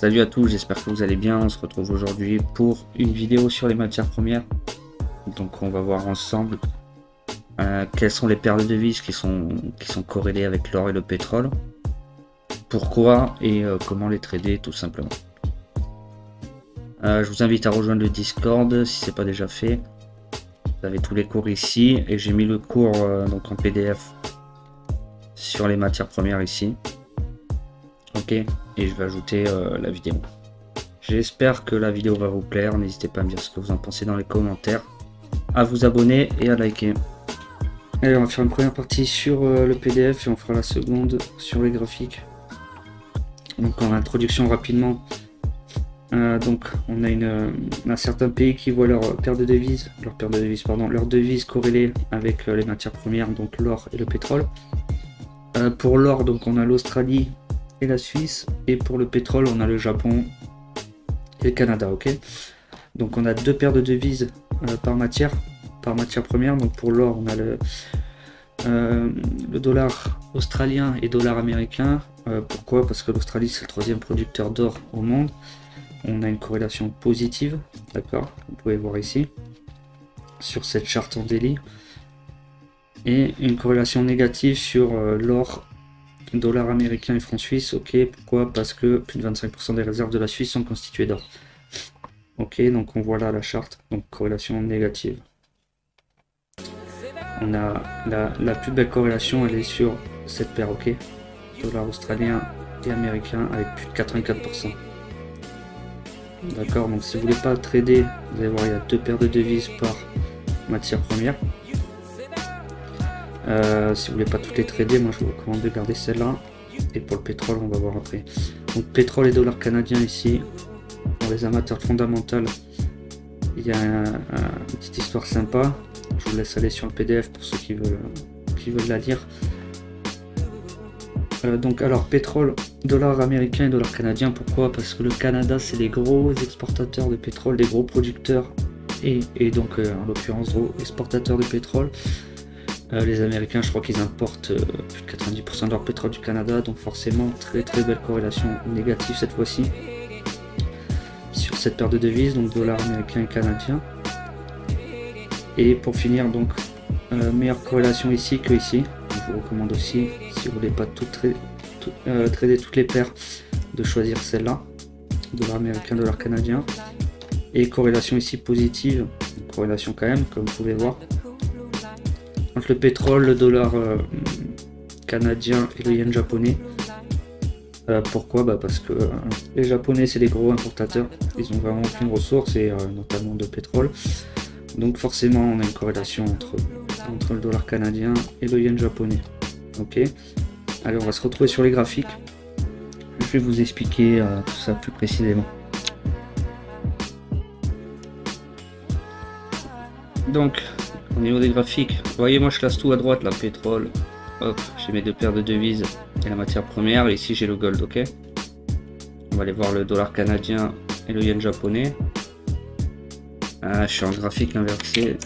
Salut à tous, j'espère que vous allez bien. On se retrouve aujourd'hui pour une vidéo sur les matières premières. Donc on va voir ensemble quelles sont les paires de devises qui sont corrélées avec l'or et le pétrole. Pourquoi et comment les trader tout simplement. Je vous invite à rejoindre le Discord si ce n'est pas déjà fait. Vous avez tous les cours ici et j'ai mis le cours donc en PDF sur les matières premières ici. Ok, et je vais ajouter la vidéo. J'espère que la vidéo va vous plaire. N'hésitez pas à me dire ce que vous en pensez dans les commentaires, à vous abonner et à liker. Allez, on va faire une première partie sur le PDF et on fera la seconde sur les graphiques. Donc en introduction rapidement, donc on a un certain pays qui voit leur devise corrélée avec les matières premières, donc l'or et le pétrole. Pour l'or, donc on a l'Australie et la Suisse, et pour le pétrole on a le Japon et le Canada. Ok, donc on a deux paires de devises par matière première. Donc pour l'or on a le dollar australien et dollar américain. Pourquoi? Parce que l'Australie c'est le troisième producteur d'or au monde. On a une corrélation positive, d'accord, vous pouvez voir ici sur cette charte en daily, et une corrélation négative sur l'or, dollar américain et franc suisse. Ok, pourquoi? Parce que plus de 25% des réserves de la Suisse sont constituées d'or. Ok, donc on voit là la charte, donc corrélation négative. On a la plus belle corrélation, elle est sur cette paire, ok, dollar australien et américain avec plus de 84%. D'accord, donc si vous voulez pas trader, vous allez voir, il y a deux paires de devises par matière première. Si vous voulez pas toutes les trader, moi je vous recommande de garder celle-là. Et pour le pétrole, on va voir après. Donc pétrole et dollar canadien ici, pour les amateurs fondamentaux, il y a une petite histoire sympa. Je vous laisse aller sur le PDF pour ceux qui veulent la lire. Donc alors pétrole, dollar américain et dollar canadien. Pourquoi? Parce que le Canada c'est les gros exportateurs de pétrole, des gros producteurs, et donc en l'occurrence gros exportateurs de pétrole. Les Américains, je crois qu'ils importent plus de 90% de leur pétrole du Canada, donc forcément très belle corrélation négative cette fois-ci sur cette paire de devises, donc dollar américain et canadien. Et pour finir, donc meilleure corrélation ici que ici. Je vous recommande aussi, si vous voulez pas trader toutes les paires, de choisir celle-là, dollar américain, dollar canadien. Et corrélation ici positive, corrélation quand même, comme vous pouvez voir, entre le pétrole, le dollar canadien et le yen japonais. Pourquoi? Parce que les japonais c'est les gros importateurs, ils ont vraiment aucune ressource, et notamment de pétrole. Donc forcément on a une corrélation entre le dollar canadien et le yen japonais. Ok, allez, on va se retrouver sur les graphiques. Je vais vous expliquer tout ça plus précisément. Donc au niveau des graphiques, vous voyez, moi je classe tout à droite, la pétrole, hop, j'ai mes deux paires de devises et la matière première, et ici j'ai le gold. Ok, on va aller voir le dollar canadien et le yen japonais. Je suis en graphique inversé.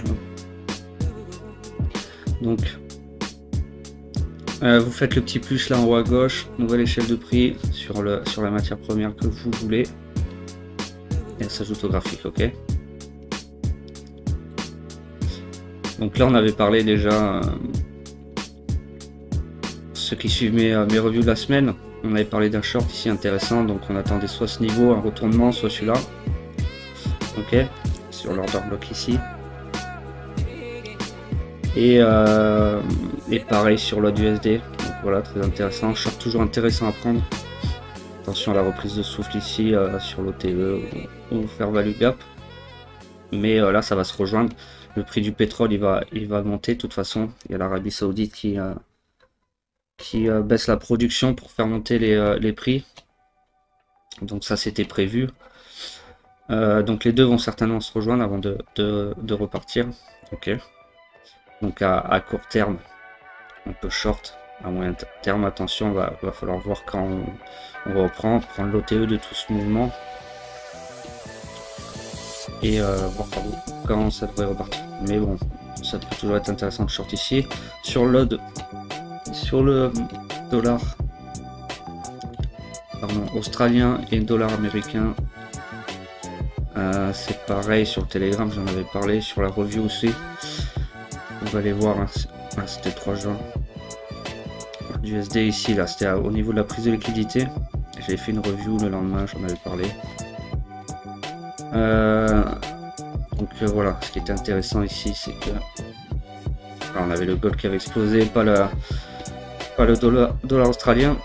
Donc vous faites le petit plus là en haut à gauche, nouvelle échelle de prix sur la matière première que vous voulez, et elle s'ajoute au graphique. Ok, donc là on avait parlé déjà, ceux qui suivent mes reviews de la semaine, on avait parlé d'un short ici intéressant, donc on attendait soit ce niveau, un retournement, soit celui-là. Ok, sur l'order block ici, et pareil sur l'USD. Donc voilà, très intéressant, short toujours intéressant à prendre. Attention à la reprise de souffle ici sur l'OTE ou faire value gap, mais là ça va se rejoindre. Le prix du pétrole il va augmenter de toute façon. Il y a l'Arabie Saoudite qui baisse la production pour faire monter les prix, donc ça c'était prévu. Donc les deux vont certainement se rejoindre avant de repartir. Ok, donc à court terme on peut short, à moyen terme attention, va falloir voir quand on reprend, prendre l'OTE de tout ce mouvement et voir quand ça devrait repartir. Mais bon, ça peut toujours être intéressant de short ici. Sur le dollar pardon, australien et dollar américain. C'est pareil sur le Telegram, j'en avais parlé, sur la review aussi. On va aller voir, hein. C'était 3 juin. Du USD ici, là, c'était au niveau de la prise de liquidité. J'avais fait une review le lendemain, j'en avais parlé. Donc voilà, ce qui était intéressant ici, c'est que on avait le gold qui avait explosé, pas le dollar australien.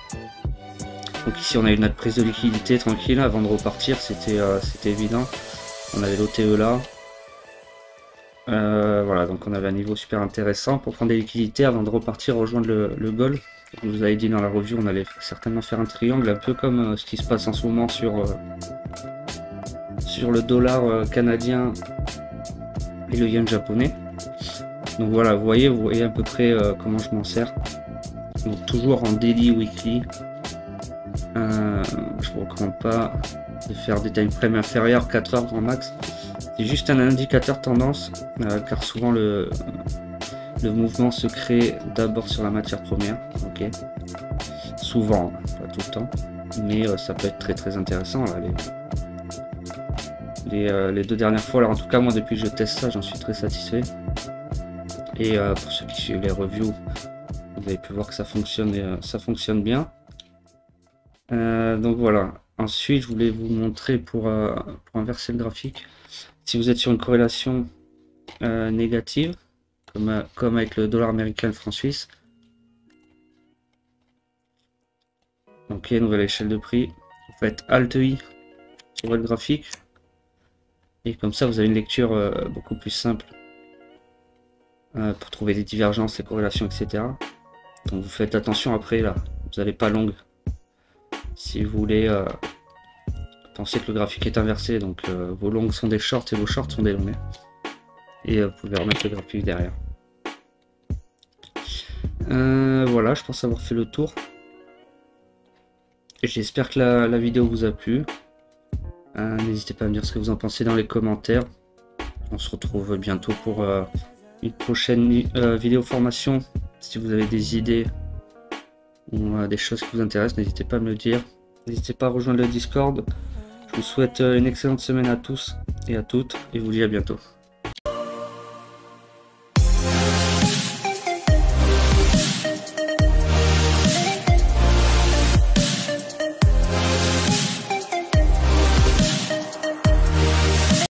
Donc ici on a eu notre prise de liquidité tranquille avant de repartir, c'était évident. On avait l'OTE là. Voilà, donc on avait un niveau super intéressant pour prendre des liquidités avant de repartir rejoindre le gold. Je vous avais dit dans la review, on allait certainement faire un triangle, un peu comme ce qui se passe en ce moment sur le dollar canadien et le yen japonais. Donc voilà, vous voyez à peu près comment je m'en sers. Donc toujours en daily, weekly. Je vous recommande pas de faire des time frames inférieurs 4 heures en max. C'est juste un indicateur tendance, car souvent le mouvement se crée d'abord sur la matière première. Ok. Souvent, hein, pas tout le temps, mais ça peut être très intéressant. Là, les 2 dernières fois, alors en tout cas moi depuis que je teste ça, j'en suis très satisfait. Et pour ceux qui suivent les reviews, vous avez pu voir que ça fonctionne bien. Donc voilà. Ensuite, je voulais vous montrer pour inverser le graphique. Si vous êtes sur une corrélation négative, comme avec le dollar américain et le franc suisse. Ok, nouvelle échelle de prix. Vous faites Alt I sur votre graphique. Et comme ça, vous avez une lecture beaucoup plus simple pour trouver des divergences, les corrélations, etc. Donc vous faites attention après, là, vous n'allez pas longue. Si vous voulez penser que le graphique est inversé, donc vos longues sont des shorts et vos shorts sont des longues. Et vous pouvez remettre le graphique derrière. Voilà, je pense avoir fait le tour. J'espère que la vidéo vous a plu. N'hésitez pas à me dire ce que vous en pensez dans les commentaires. On se retrouve bientôt pour une prochaine vidéo formation. Si vous avez des idées ou des choses qui vous intéressent, n'hésitez pas à me le dire. N'hésitez pas à rejoindre le Discord. Je vous souhaite une excellente semaine à tous et à toutes et vous dis à bientôt.